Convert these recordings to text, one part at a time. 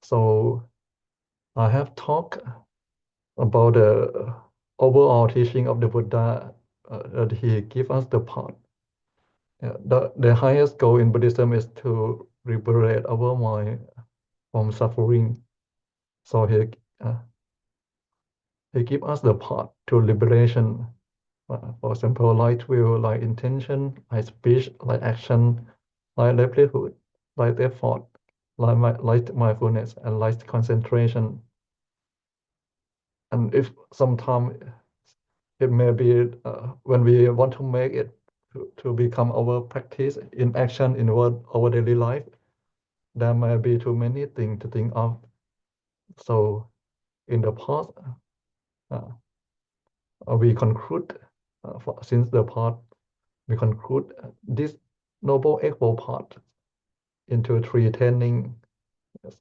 So I have talked about the overall teaching of the Buddha, that he gave us the path. The highest goal in Buddhism is to liberate our mind from suffering. So he give us the path to liberation. For example, like will, like intention, like speech, like action, like livelihood, like effort, like mindfulness, and like concentration. And if sometimes it may be when we want to make it to become our practice in action in our daily life, there may be too many things to think of. So in the past, uh, we conclude, since the past, we conclude this Noble Eightfold Path into three training. Yes.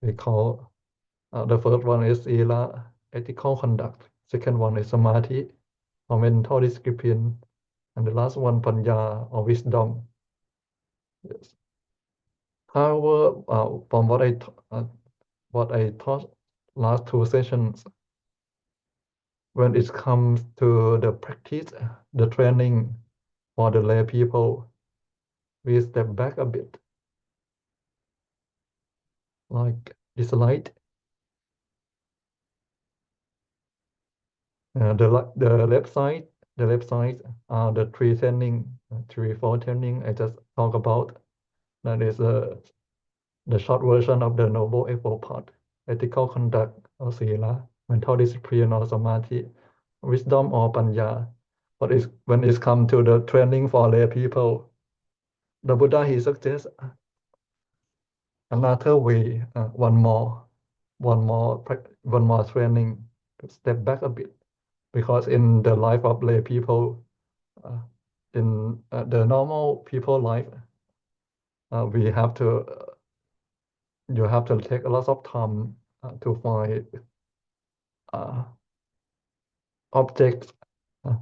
We call the first one is Sila, ethical conduct. Second one is Samadhi, or mental discipline. And the last one, Panya, or wisdom. Yes. However, from what I taught last two sessions, when it comes to the practice, the training for the lay people, we step back a bit. Like this slide, the left side, are the three training, four training I just talked about. That is the short version of the Noble Eightfold Path: ethical conduct or Sila, mental discipline or Samadhi, wisdom or Panya. But when it's come to the training for lay people, the Buddha, he suggests another way, one more training to step back a bit, because in the life of lay people, uh, in the normal people life, we have to you have to take a lot of time to find uh, objects uh,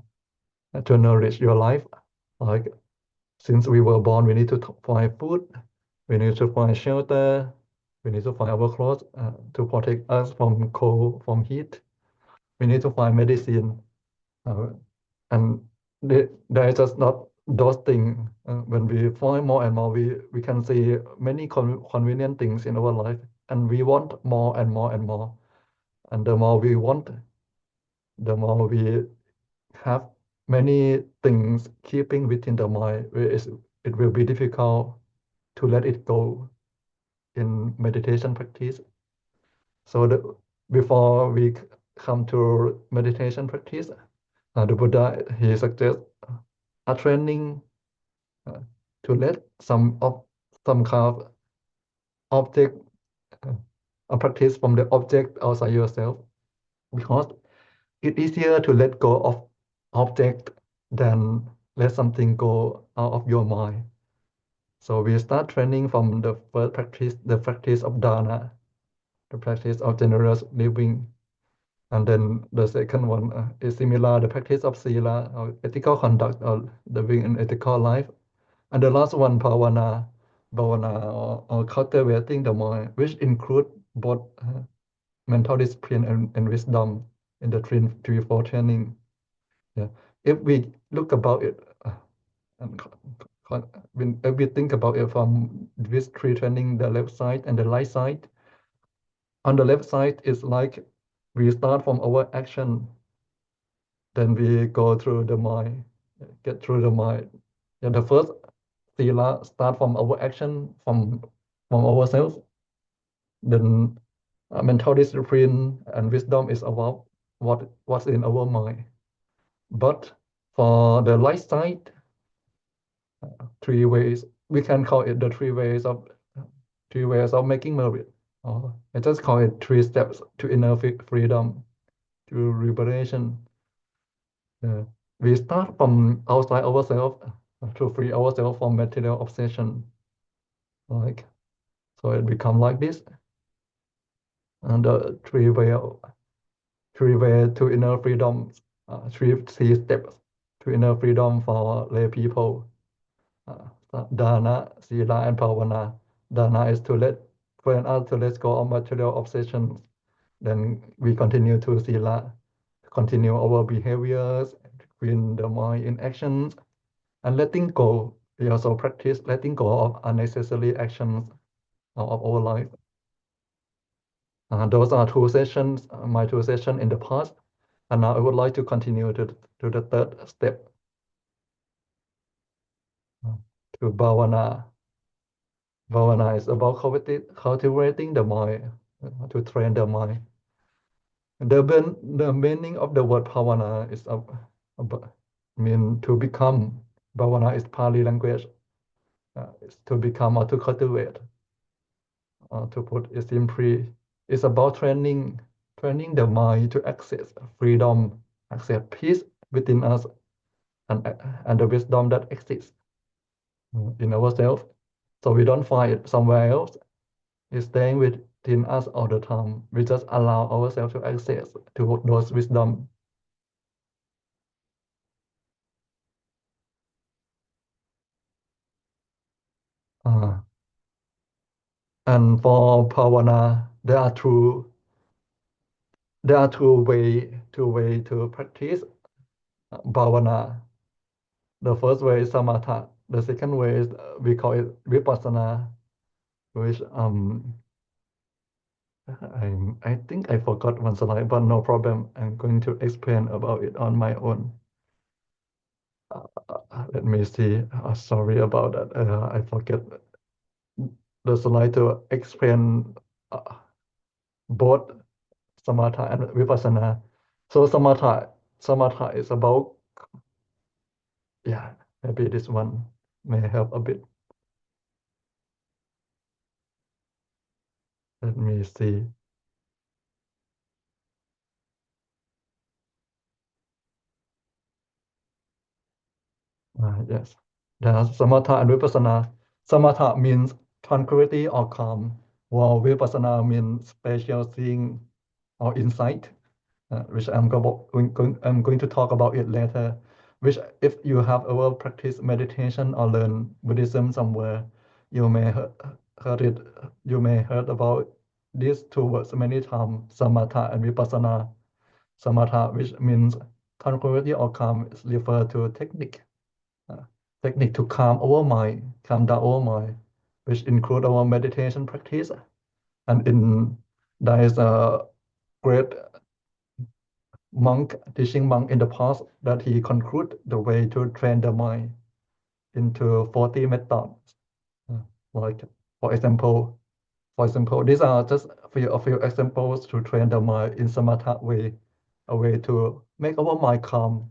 to nourish your life. Like since we were born, we need to find food, we need to find shelter, we need to find our clothes to protect us from cold, from heat. We need to find medicine, uh, and there is just not those things. When we find more and more, we can see many convenient things in our life, and we want more and more and more. And the more we want, the more we have many things keeping within the mind, it will be difficult to let it go in meditation practice. So before we come to meditation practice, the Buddha, he suggests a training uh, to let some kind of object, uh, a practice from the object outside yourself, because it's easier to let go of object than let something go out of your mind. So we start training from the first practice, the practice of dana, the practice of generous living. And then the second one is similar, the practice of sila, or ethical conduct, or living an ethical life. And the last one, bhavana, or cultivating the mind, which include both mental discipline and wisdom in the four training. Yeah. If we look about it, and if we think about it from this three training, the left side and the right side, on the left side is like we start from our action, then we go through the mind, get through the mind. Yeah, the first sila start from our action, from ourselves. Then mental discipline and wisdom is about what's in our mind. But for the light side, three ways, we can call it the three ways of making merit. Or I just call it three steps to inner freedom, to liberation. We start from outside ourselves to free ourselves from material obsession. Like so, it become like this. And the three way to inner freedom, three steps to inner freedom for lay people. Dana, Sila, and Bhavana. Dana is to let train us to let go of material obsessions. Then we continue to sila, continue our behaviors, bring the mind in actions, and letting go. We also practice letting go of unnecessary actions of our life. Those are two sessions, my two sessions in the past. And now I would like to continue to the third step, to Bhavana. Bhavana is about cultivating the mind, to train the mind. The meaning of the word Bhavana is mean to become. Bhavana is Pali language. Is to become or to cultivate. To put it simply, it's about training the mind to access freedom, access peace within us, and, and the wisdom that exists in ourselves. So we don't find it somewhere else. It's staying within us all the time. We just allow ourselves to access to those wisdom. Uh, and for Pavana, there are two way to practice Bhavana. The first way is samatha. The second way is we call it vipassana, which I think I forgot one slide, but no problem. I'm going to explain about it on my own. Let me see. Sorry about that. I forget the slide to explain both samatha and vipassana. So samatha is about, yeah, maybe this one may help a bit. Let me see. Yes. There's samatha and vipassana. Samatha means tranquility or calm, while vipassana means spatial seeing or insight, which I'm going to talk about it later. Which, if you have ever practiced meditation or learn Buddhism somewhere, you may heard it. You may heard about these two words many times: samatha and vipassana. Samatha, which means tranquility or calm, is referred to uh, technique to calm down our mind, which include our meditation practice. And there is a great teaching monk in the past that he conclude the way to train the mind into 40 methods. Uh, Like for example, these are just a few examples to train the mind in samatha way, a way to make our mind calm.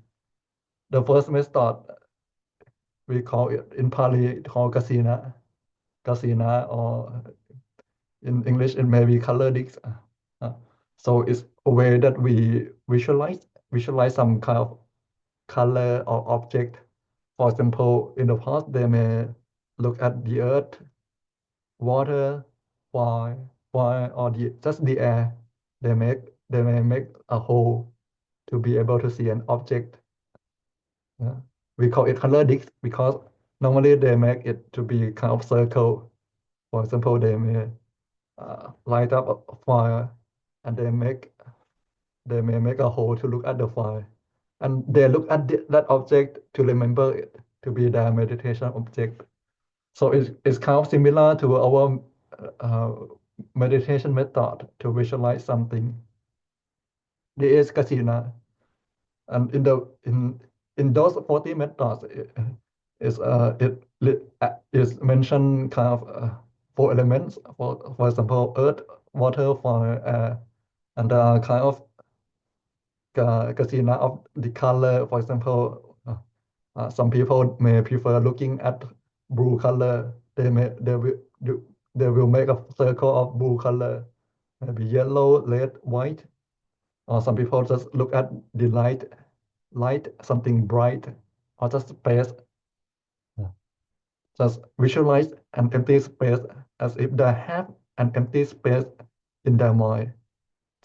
The first method we call it in Pali called kasina, or in English it may be color dicks. Uh, so it's a way that we visualize some kind of color or object. For example, in the past they may look at the earth, water, fire, or just the air. They may make a hole to be able to see an object. Yeah. We call it color dicks because normally they make it to be kind of circle. For example, they may light up a fire, and they may make a hole to look at the fire, and they look at that object to remember it to be their meditation object. So it's kind of similar to our uh, meditation method to visualize something. There is kasina, and in those 40 methods, it is mentioned kind of four elements. For example, earth, water, fire, air, and kind of casino of the color. For example, some people may prefer looking at blue color. They will make a circle of blue color, maybe yellow, red, white. Or some people just look at the light, something bright, or just space. Yeah. Just visualize an empty space as if they have an empty space in their mind,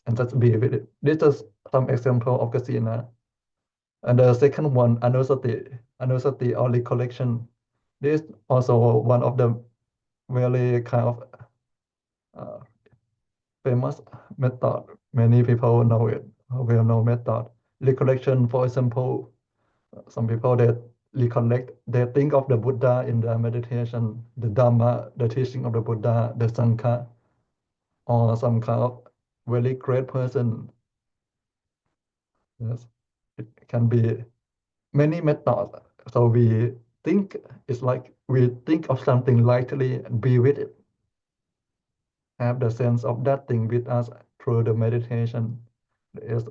and just be with it. This is some example of kasina. And the second one, anusati or recollection. This is also one of the very kind of uh, famous method. Many people know it, a well-known method. Recollection, for example, some people that recollect, they think of the Buddha in their meditation, the Dhamma, the teaching of the Buddha, the Sangha, or some kind of very great person. Yes, it can be many methods. So we think it's like we think of something lightly and be with it, have the sense of that thing with us through the meditation. Is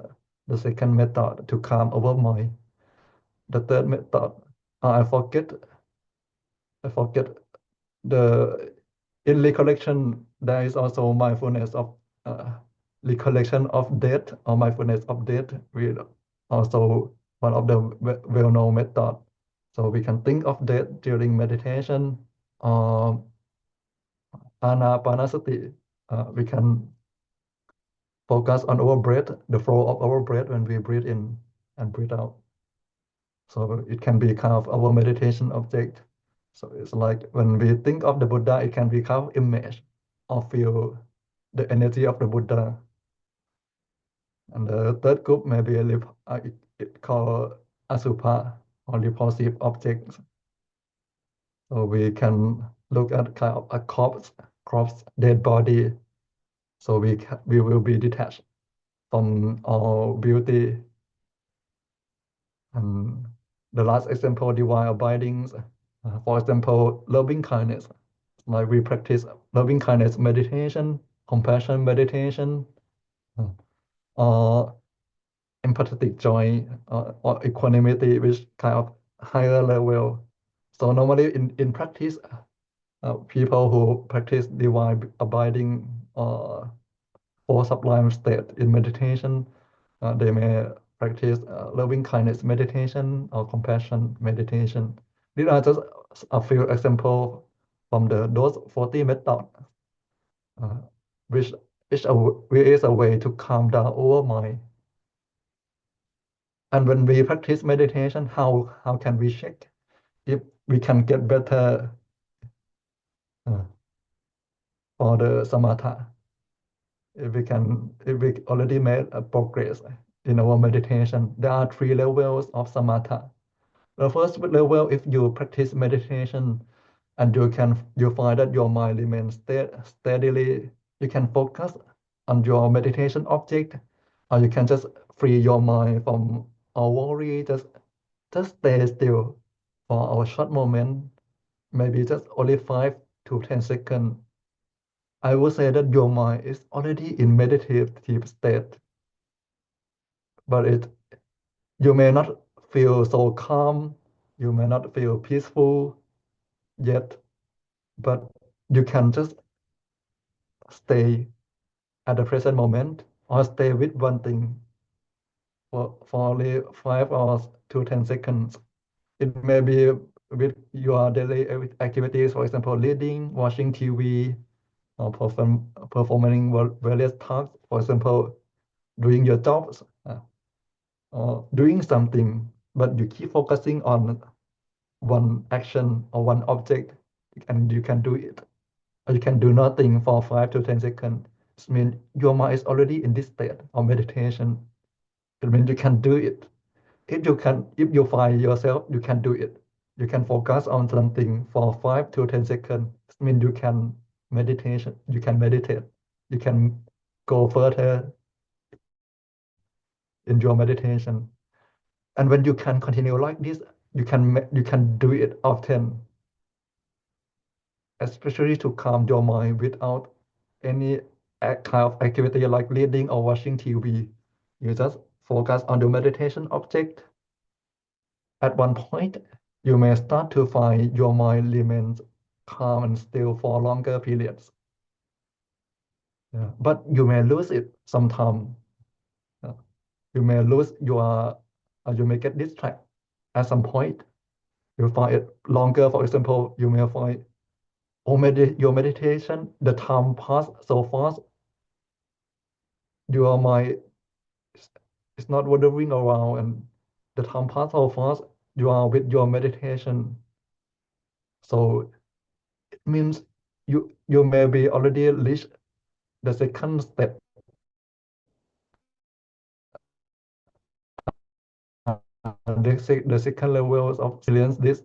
the second method to calm our mind. The third method, I forget the in recollection. There is also mindfulness of recollection of death or mindfulness of death. We also one of the well-known method. So we can think of death during meditation. Um, Anapanasati. We can focus on our breath, the flow of our breath when we breathe in and breathe out. So it can be kind of our meditation object. So it's like when we think of the Buddha, it can be kind of image or feel the energy of the Buddha. And the third group may be it called asubha or repulsive objects. So we can look at kind of a corpse, dead body. So we will be detached from all beauty. And the last example, divine abidings. For example, loving kindness. Like we practice loving kindness meditation, compassion meditation, uh, or empathetic joy, or equanimity, which kind of higher level. So normally in practice, people who practice divine abiding or sublime state in meditation, they may practice loving kindness meditation or compassion meditation. These are just a few examples from those 40 methods, uh, which is a way to calm down our mind. And when we practice meditation, how can we check if we can get better uh, for the samatha? If we already made a progress in our meditation, there are three levels of samatha. The first level, if you practice meditation and you find that your mind remains steadily, you can focus on your meditation object, or you can just free your mind from all worry, just stay still for a short moment, maybe just only 5 to 10 seconds. I would say that your mind is already in meditative state, but you may not feel so calm, you may not feel peaceful yet, but you can just stay at the present moment or stay with one thing for only 5 or 10 seconds. It may be with your daily activities, for example, reading, watching TV, or performing various tasks, for example, doing your jobs, or doing something, but you keep focusing on one action or one object, and you can do it. Or you can do nothing for 5 to 10 seconds. It means your mind is already in this state of meditation. It means you can do it. If you find yourself, you can do it. You can focus on something for 5 to 10 seconds. It means you can meditate. You can go further in your meditation. And when you can continue like this, you can do it often, especially to calm your mind without any kind of activity like reading or watching TV. You just focus on the meditation object. At one point, you may start to find your mind remains calm and still for longer periods. Yeah. But you may lose it sometime. Yeah. You may lose you may get distracted at some point. You find it longer. For example, you may find your meditation, the time pass so fast, your mind is not wandering around, and the time pass so fast, you are with your meditation. So it means you may be already reached the second step, the second level of experience this,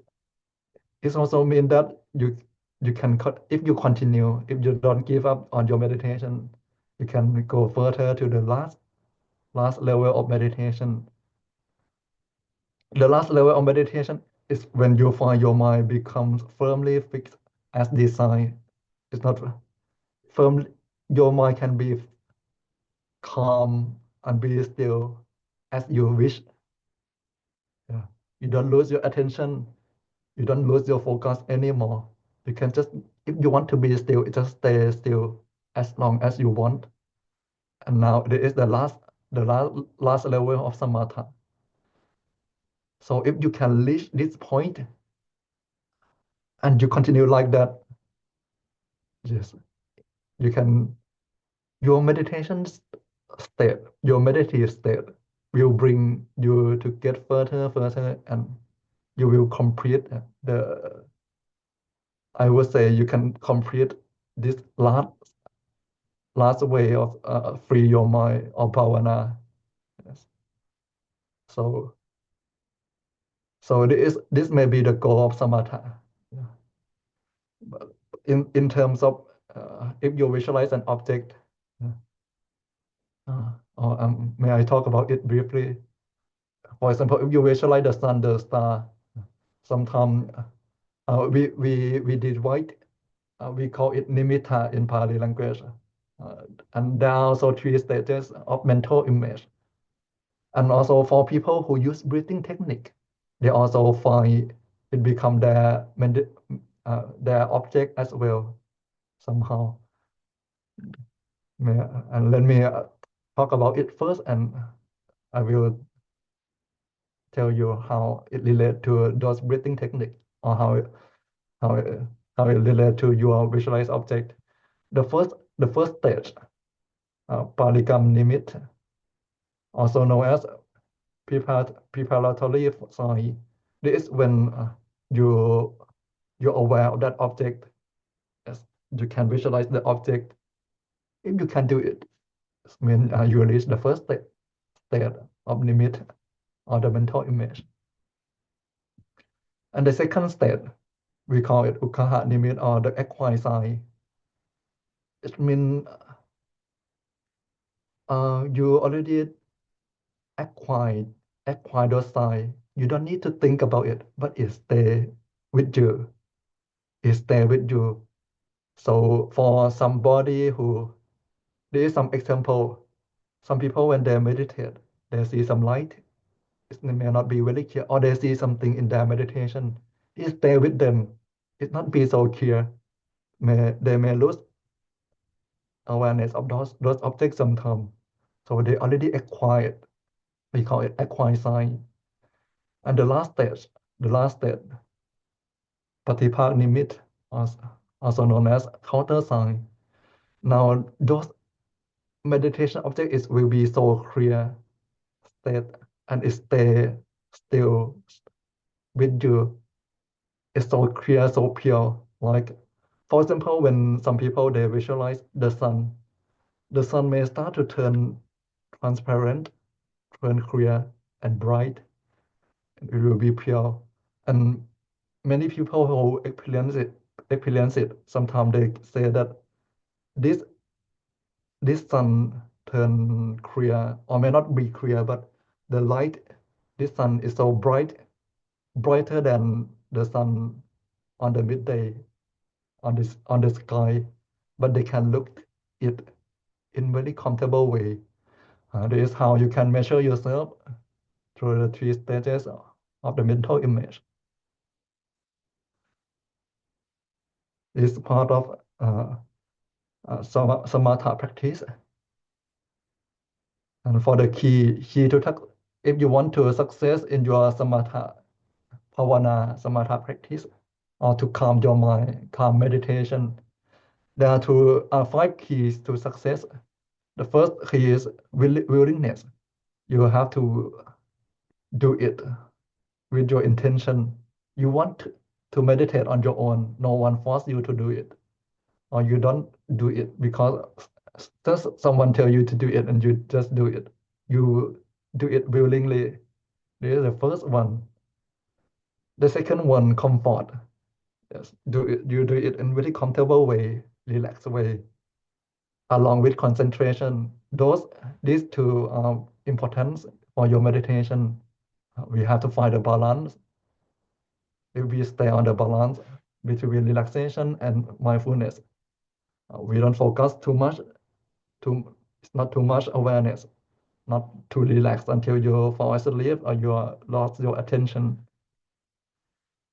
it also means that you can if you continue, if you don't give up on your meditation, you can go further to the last level of meditation. The last level of meditation is when you find your mind becomes firmly fixed as designed. It's not firm. Your mind can be calm and be still as you wish. Yeah. You don't lose your attention. You don't lose your focus anymore. You can just, if you want to be still, just stay still as long as you want. And now there is the last level of samatha. So if you can reach this point and you continue like that, yes, you can, your meditation state, your meditative state will bring you to get further, and you will complete the, I would say you can complete this last way of free your mind or bhavana. Yes. So this may be the goal of samatha. Yeah. But in terms of if you visualize an object, yeah, or may I talk about it briefly? For example, if you visualize the sun, the star, sometimes we did white. We call it nimitta in Pali language. And there are also three stages of mental image. And also for people who use breathing technique, they also find it become their object as well somehow. And let me talk about it first, and I will tell you how it relates to those breathing technique, or how it, how it relates to your visualized object. The first stage, Paligam Nimit, also known as preparatory sign. This is when you're aware of that object. Yes, you can visualize the object. If you can do it, it means you reach the first state of nimit, or the mental image. And the second state, we call it ukkaha nimit, or the acquired sign. It means you already acquired those signs. You don't need to think about it, but it stay with you. It stay with you. So for somebody who, there is some example. Some people when they meditate, they see some light. It may not be very clear, or they see something in their meditation. It stay with them. It not be so clear. They may lose awareness of those objects sometimes. So they already acquired. We call it acquired sign. And the last stage, patipak nimit, also known as counter sign. Now those meditation objects will be so clear state, and it stay still with you. It's so clear, so pure. Like, for example, when some people they visualize the sun may start to turn transparent, turn clear and bright. It will be pure. And many people who experience it, sometimes they say that this this sun turn clear, or may not be clear, but the light, this sun is so bright, brighter than the sun on the midday on the sky, but they can look it in very comfortable way. This is how you can measure yourself through the three stages of the mental image. It's part of samatha practice. And for the key to if you want to success in your samatha samatha practice, or to calm your mind, calm meditation, there are five keys to success. The first key is willingness. You have to do it with your intention. You want to meditate on your own. No one force you to do it, or you don't do it because Just someone tell you to do it and you just do it. You do it willingly. This is the first one. The second one, comfort. Yes, do it. You do it in very comfortable way, relaxed way, along with concentration. These two are important for your meditation. We have to find a balance. If we stay on the balance between relaxation and mindfulness, we don't focus too much. It's not too much awareness. Not too relaxed until you fall asleep or you lost your attention.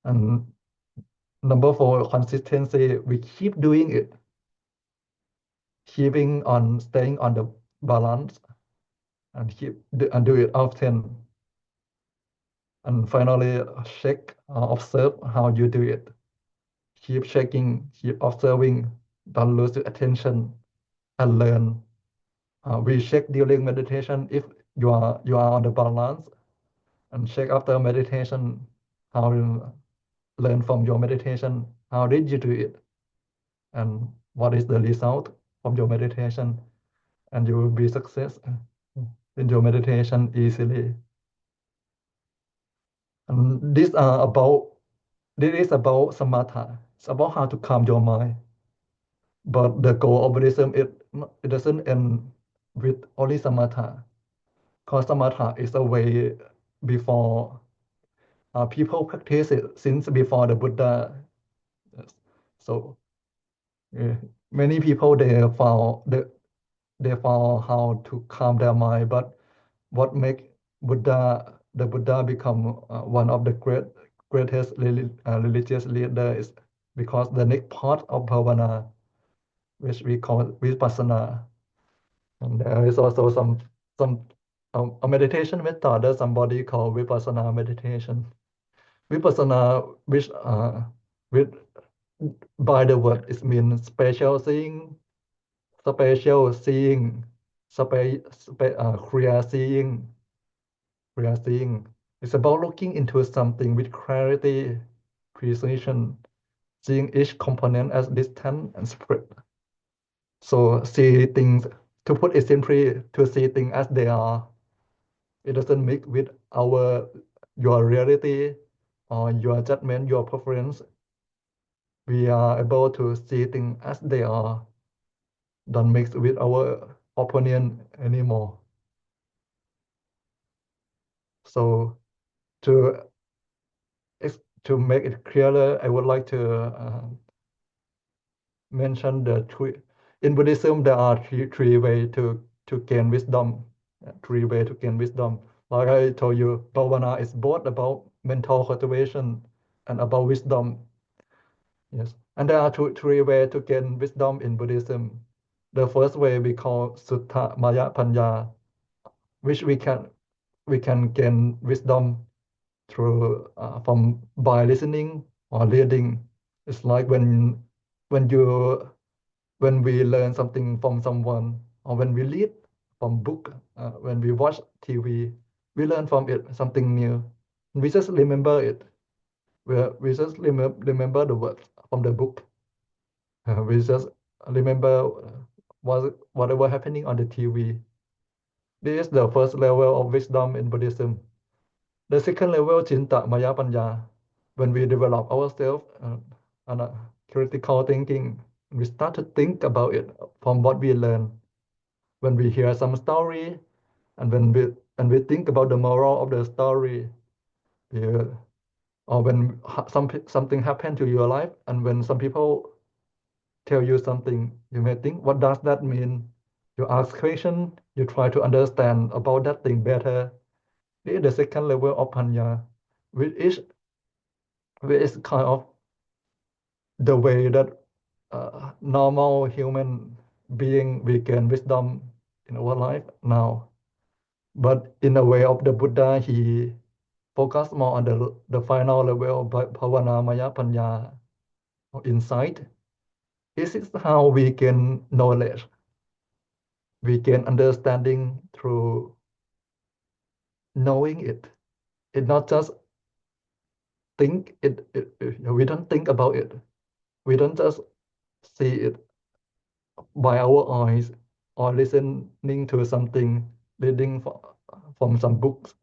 And number four, consistency. We keep doing it, staying on the balance, and do it often. And finally, check, observe how you do it. Keep checking, keep observing. Don't lose your attention and learn. We check during meditation if you are on the balance, and check after meditation how you learn from your meditation. How did you do it? And what is the result of your meditation? And you will be success in your meditation easily. And this is about samatha. It's about how to calm your mind. But the goal of Buddhism, it doesn't end with only samatha. Because samatha is a way before people practice it since before the Buddha. Yes. So yeah, many people they found how to calm their mind, but what make the Buddha become one of the greatest religious leader is because the next part of Bhavana, which we call vipassana. And there is also some a meditation method that somebody called vipassana meditation. Vipassana, which by the word it means special seeing, clear seeing, clear seeing. It's about looking into something with clarity, precision, seeing each component as distant and separate. So see things, to put it simply, to see things as they are. It doesn't mix with your reality or your judgment, your preference. We are able to see things as they are, don't mix with our opinion anymore. So to to make it clearer, I would like to mention the three. In Buddhism, there are three ways to gain wisdom. Three ways to gain wisdom. Like I told you, Bhavana is both about mental cultivation and about wisdom. Yes, and there are three ways to gain wisdom in Buddhism. The first way we call Sutta Maya Panya, which we can gain wisdom through from by listening or reading. It's like when you when we learn something from someone or when we read from book, when we watch TV, we learn from it something new. We just remember it. We just remember the words from the book. We just remember whatever happening on the TV. This is the first level of wisdom in Buddhism. The second level, Cinta Maya Panya, when we develop ourselves and critical thinking, we start to think about it from what we learn. When we hear some story and we think about the moral of the story, we, or when something happened to your life, and when some people tell you something, you may think, what does that mean? You ask question, you try to understand about that thing better. This is the second level of Panya, which is kind of the way that normal human being we gain wisdom in our life now. But in the way of the Buddha, he focused more on the final level of Bhavana Maya Panya, or insight. This is how we gain knowledge. We gain understanding through knowing it. It not just think we don't think about it. We don't just see it by our eyes. or listening to something, reading from some books.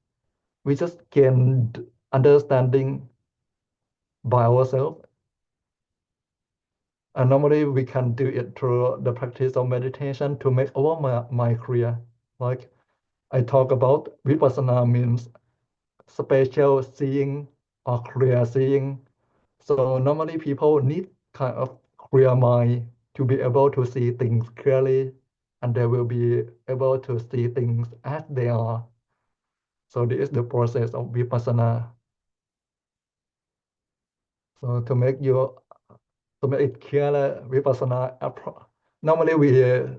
We just gain understanding by ourselves. And normally we can do it through the practice of meditation to make our mind clear. Like I talk about vipassana means spatial seeing or clear seeing. So normally people need kind of clear mind to be able to see things clearly, and they will be able to see things as they are. So this is the process of vipassana. So to make it clear, vipassana normally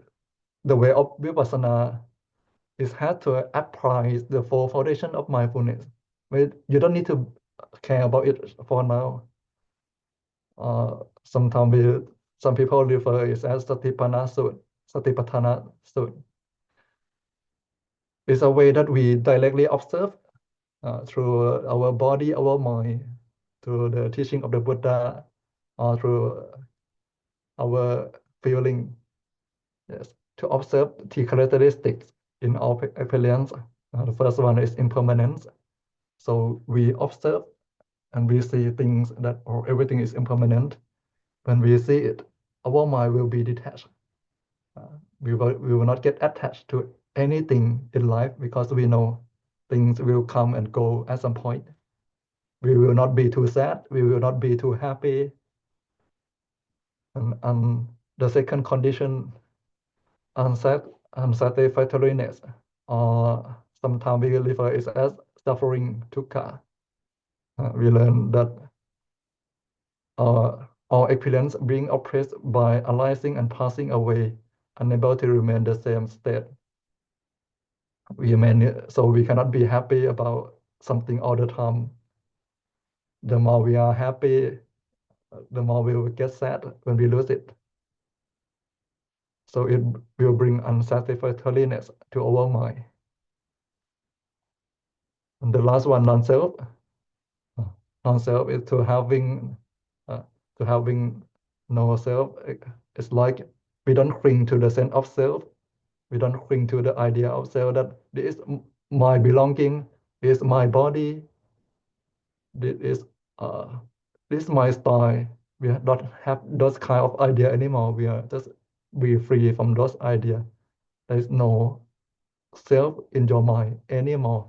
the way of vipassana is how to apply the four foundation of mindfulness. But you don't need to care about it for now. Sometimes some people refer it as Satipatthana Sut. It's a way that we directly observe through our body, our mind, through the teaching of the Buddha, or through our feeling. Yes, to observe the characteristics in all appearance. The first one is impermanence. So we observe and we see things that or everything is impermanent. When we see it, our mind will be detached. We will not get attached to anything in life because we know things will come and go at some point. We will not be too sad. We will not be too happy. And the second condition, unsatisfactoriness, or sometimes we refer it as suffering, dukkha. We learn that our experience being oppressed by arising and passing away, unable to remain the same state. So we cannot be happy about something all the time. The more we are happy, the more we will get sad when we lose it. So it will bring unsatisfactoriness to our mind. And the last one, non-self. Non-self is to having no self. It's like we don't cling to the sense of self. We don't cling to the idea of self that this is my belonging, this is my body, this is uh, this is my style. We don't have those kind of idea anymore. We are just be free from those idea. There is no self in your mind anymore.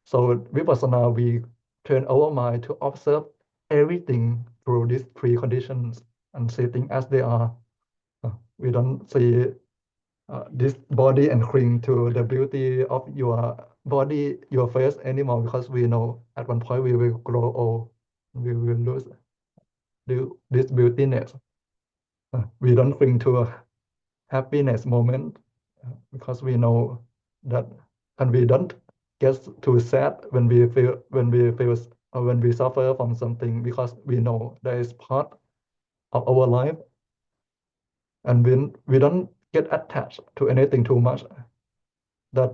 So vipassana, we train our mind to observe everything through these three conditions and see things as they are. We don't see this body and cling to the beauty of your body, your face anymore, because we know at one point we will grow old, we will lose this beautiness. We don't cling to a happiness moment because we know that, and we don't get too sad when we suffer from something because we know that is part of our life, and we don't get attached to anything too much. That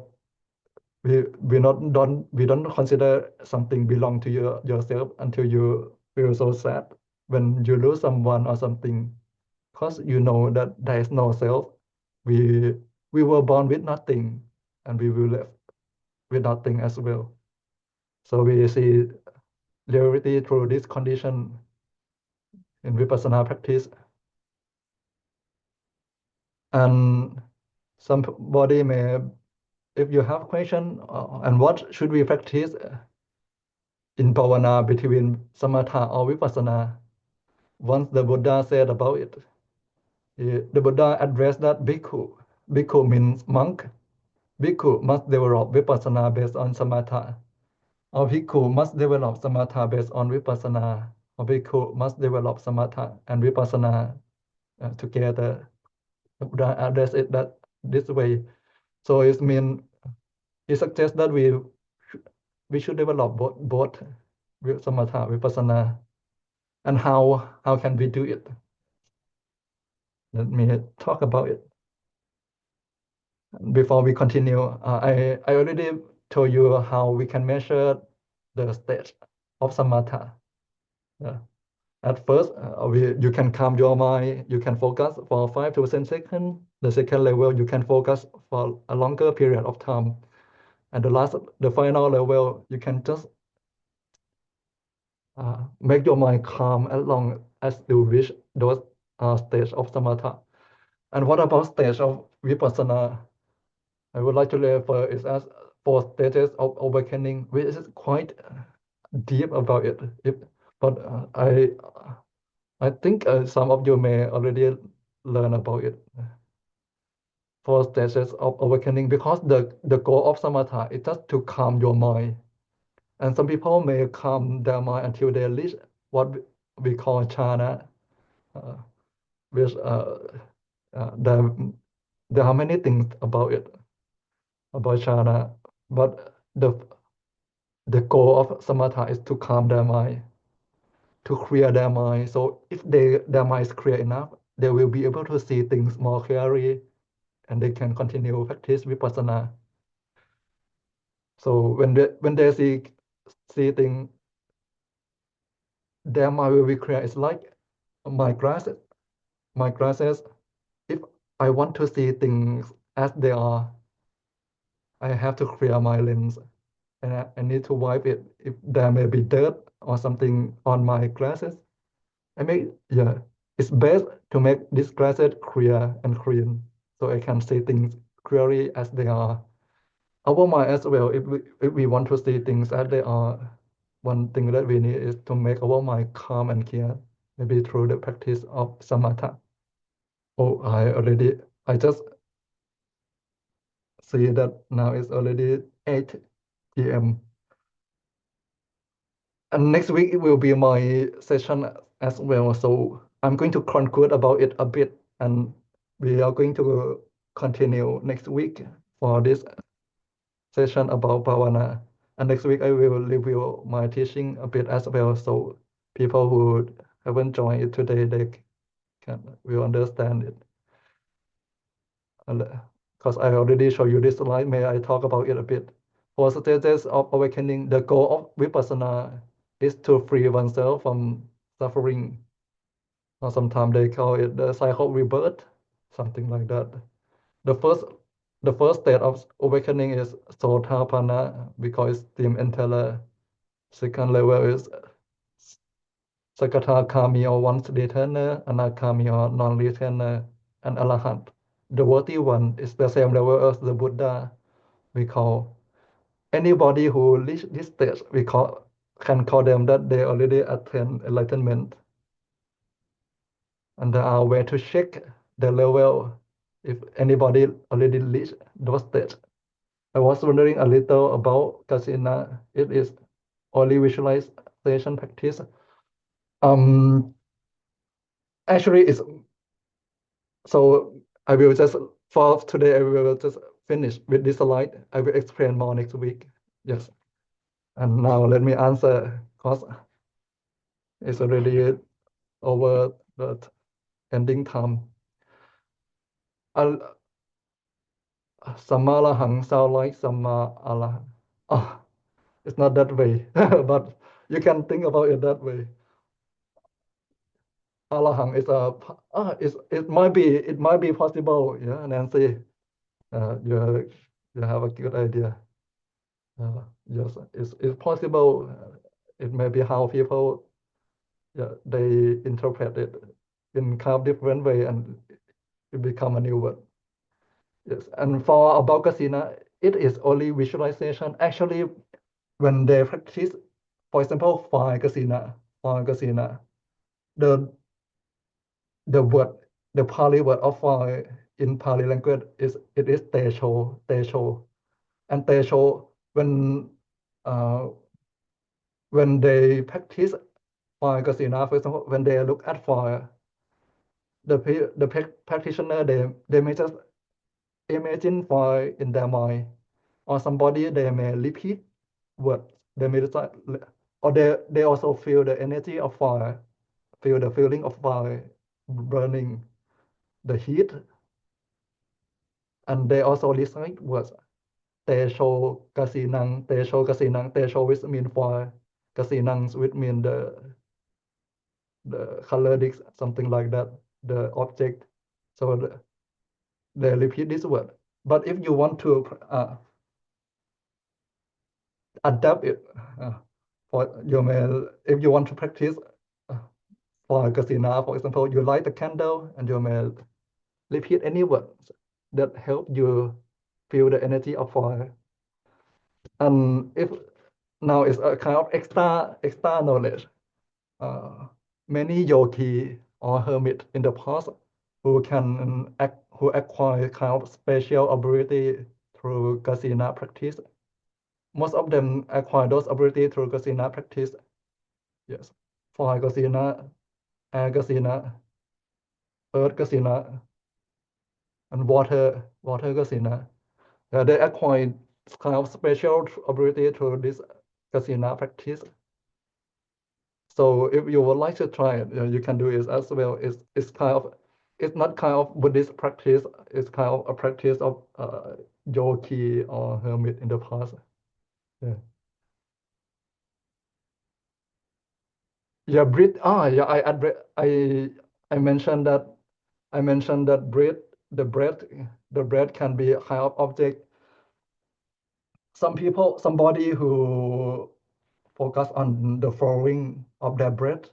we don't consider something belong to yourself until you feel so sad when you lose someone or something, because you know that there is no self. We we were born with nothing, and we will live with nothing as well. So we see reality through this condition in vipassana practice. And somebody may, if you have question, and what should we practice in Bhavana between samatha or vipassana? Once the Buddha said about it, the Buddha addressed that bhikkhu. Bhikkhu means monk. Bhikkhu must develop vipassana based on samatha. Or bhikkhu must develop samatha based on vipassana. Or bhikkhu must develop samatha and vipassana together. The Buddha addressed it that this way. So it means he suggests that we should develop both samatha vipassana. And how can we do it? Let me talk about it. Before we continue, I already told you how we can measure the state of samatha. Yeah. At first, you can calm your mind, you can focus for 5 to 10 seconds, The second level, you can focus for a longer period of time. And the final level, you can just make your mind calm as long as you wish. Those are stage of samatha. And what about stage of vipassana? I would like to refer it as four stages of awakening, which is quite deep about it. But I think some of you may already learn about it. Four stages of awakening, because the goal of samatha is just to calm your mind. And some people may calm their mind until they reach what we call jhana, uh, which there, there are many things about it, about jhana, but the goal of samatha is to calm their mind, to clear their mind. So if their mind is clear enough, they will be able to see things more clearly, and they can continue practice vipassana. So when they see things, their mind will be clear. It's like my glasses. My glasses. If I want to see things as they are, I have to clear my lens, and I need to wipe it if there may be dirt or something on my glasses. Yeah, it's best to make these glasses clear and clean, so I can see things clearly as they are. Our mind as well, if we want to see things as they are, one thing that we need is to make our mind calm and clear, maybe through the practice of samatha. Oh, I just see that now it's already 8 p.m. And next week it will be my session as well. So I'm going to conclude about it a bit, and we are going to continue next week for this session about Bhavana. And next week I will review my teaching a bit as well. So people who haven't joined it today, they will understand it. Because I already showed you this slide, may I talk about it a bit? For stages of awakening, the goal of vipassana is to free oneself from suffering. Or sometimes they call it the cycle of rebirth, something like that. The first the first state of awakening is sotapanna, because it's dim and teller. Second level is Sakatagami, or once returner, Anagami, or non-returner, and Arahant. The worthy one is the same level as the Buddha. We call anybody who reach this stage, can call them that they already attain enlightenment. And there are ways to check the level if anybody already reached those stages. I was wondering a little about Kasina. It is only visualization practice. Um, Actually, it's so I will just for today. I will just finish with this slide. I will explain more next week. Yes, and now let me answer because it's already over the ending time. Al Samalahang sound like Sama Allah. Oh, it's not that way, but you can think about it that way. Alahang is it might be possible. Yeah, Nancy, you have a good idea. Yes, it's possible. It may be how people, yeah, they interpret it in kind of different way, and it become a new word. Yes, and for about Kasina, it is only visualization. Actually, when they practice, for example, fire Kasina, the the word, the Pali word of fire in Pali language is tesho, and tesho uh, when they practice fire Kasina, for example, when they look at fire, the practitioner they may just imagine fire in their mind, or somebody they may repeat words, they may just, or they also feel the energy of fire, feel the feeling of fire burning, the heat, and they also recite words. Tesho which mean fire, Kasinang which mean the color disc, something like that, the object. So they repeat this word. But if you want to adapt it, for you may, if you want to practice uh, for Kasina, for example, you light the candle and you may repeat any words that help you feel the energy of fire. And if now it's a kind of extra knowledge, many yogi or hermit in the past who acquire kind of special ability through Kasina practice. Most of them acquire those ability through Kasina practice. Yes, fire Kasina, air Kasina, earth Kasina, and water Kasina. They acquire kind of special ability through this Kasina practice. So if you would like to try it, you can do it as well. It's kind of, it's not kind of Buddhist practice. It's kind of a practice of yogi or hermit in the past. Yeah. Yeah, breathe. Yeah. I mentioned that. I mentioned that breath. The breath. The breath can be a kind of object. Somebody who focus on the flowing of their breath.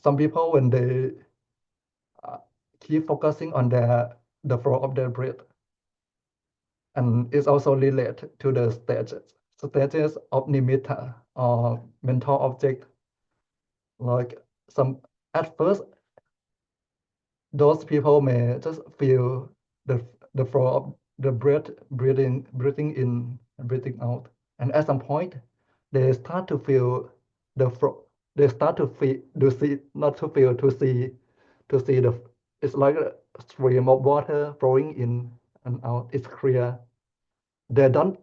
Some people, when they uh, keep focusing on the flow of their breath, and it's also related to the stages of nimitta or mental object. Like some at first, those people may just feel the the flow of the breath, breathing in and breathing out, and at some point, they start to feel the flow. They start to see, not to feel, to see the. It's like a stream of water flowing in and out. It's clear. They don't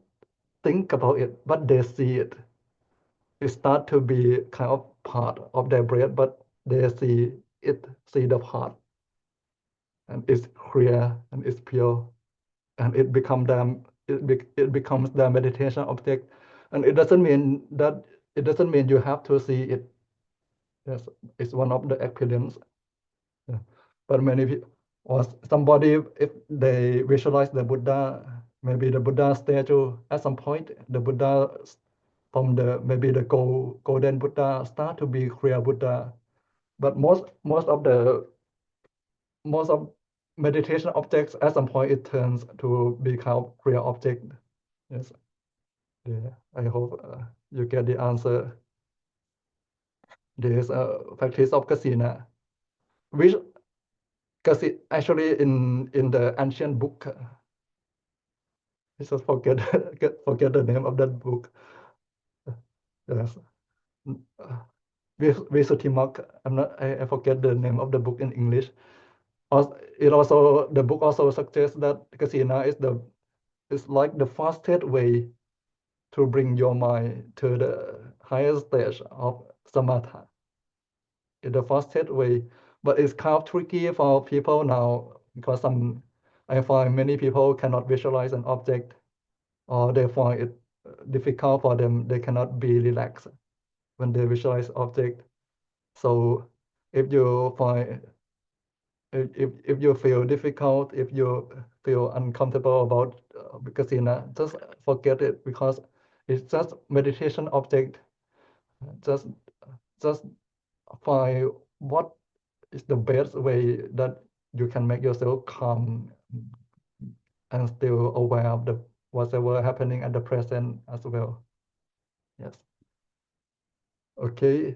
think about it, but they see it. It start to be kind of part of their breath, but they see the part, and it's clear and it's pure, and it becomes their meditation object. And it doesn't mean you have to see it. Yes, it's one of the experience. Yeah. But many people, or somebody, if they visualize the Buddha, maybe the Buddha statue at some point, the Buddha from the maybe the golden Buddha start to be clear Buddha. But most of meditation objects at some point it turns to become clear object. Yes. Yeah. I hope you get the answer. This practice of kasina, which actually in the ancient book. I just forget the name of that book. Yes. Uh, Visuddhimagga. I forget the name of the book in English. The book also suggests that kasina is like the fastest way to bring your mind to the highest stage of samatha. It's the fastest way, but it's kind of tricky for people now because I find many people cannot visualize an object, or they find it difficult for them. They cannot be relaxed when they visualize object. So if you find if you feel difficult, if you feel uncomfortable about kasina, just forget it because it's just meditation object. Just just find what is the best way that you can make yourself calm and still aware of the whatever happening at the present as well. Yes. Okay.